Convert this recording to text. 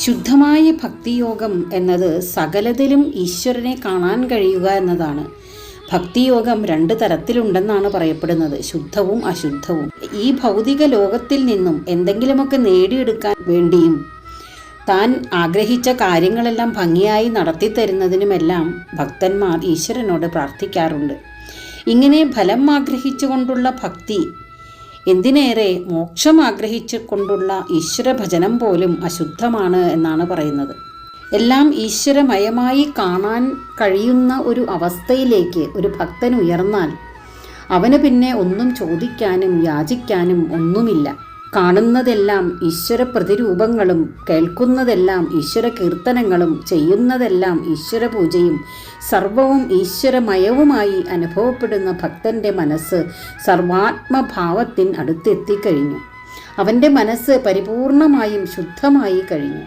ശുദ്ധമായ ഭക്തിയോഗം എന്നത് സകലത്തിലും ഈശ്വരനെ കാണാൻ കഴിയുക എന്നതാണ്. ഭക്തിയോഗം 2 തരത്തിലുണ്ടെന്നാണ് പറയപ്പെടുന്നത്, ശുദ്ധവും അശുദ്ധവും. ഈ ഭൗതിക ലോകത്തിൽ നിന്നും എന്തെങ്കിലുമൊക്കെ നേടിയെടുക്കാൻ വേണ്ടിയും താൻ ആഗ്രഹിച്ച കാര്യങ്ങളെല്ലാം ഭംഗിയായി നടത്തിത്തരുന്നതിനുമെല്ലാം ഭക്തന്മാർ ഈശ്വരനോട് പ്രാർത്ഥിക്കാറുണ്ട്. ഇങ്ങനെ ഫലം ആഗ്രഹിച്ചുകൊണ്ടുള്ള ഭക്തി, എന്തിനേറെ മോക്ഷം ആഗ്രഹിച്ചു കൊണ്ടുള്ള ഈശ്വരഭജനം പോലും അശുദ്ധമാണ് എന്നാണ് പറയുന്നത്. എല്ലാം ഈശ്വരമയമായി കാണാൻ കഴിയുന്ന ഒരു അവസ്ഥയിലേക്ക് ഒരു ഭക്തൻ ഉയർന്നാൽ അവന് പിന്നെ ഒന്നും ചോദിക്കാനും യാചിക്കാനും ഒന്നുമില്ല. കാണുന്നതെല്ലാം ഈശ്വര പ്രതിരൂപങ്ങളും കേൾക്കുന്നതെല്ലാം ഈശ്വര കീർത്തനങ്ങളും ചെയ്യുന്നതെല്ലാം ഈശ്വര പൂജയും സർവവും ഈശ്വരമയവുമായി അനുഭവപ്പെടുന്ന ഭക്തൻ്റെ മനസ്സ് സർവാത്മഭാവത്തിന് അടുത്തെത്തിക്കഴിഞ്ഞു. അവൻ്റെ മനസ്സ് പരിപൂർണമായും ശുദ്ധമായി കഴിഞ്ഞു.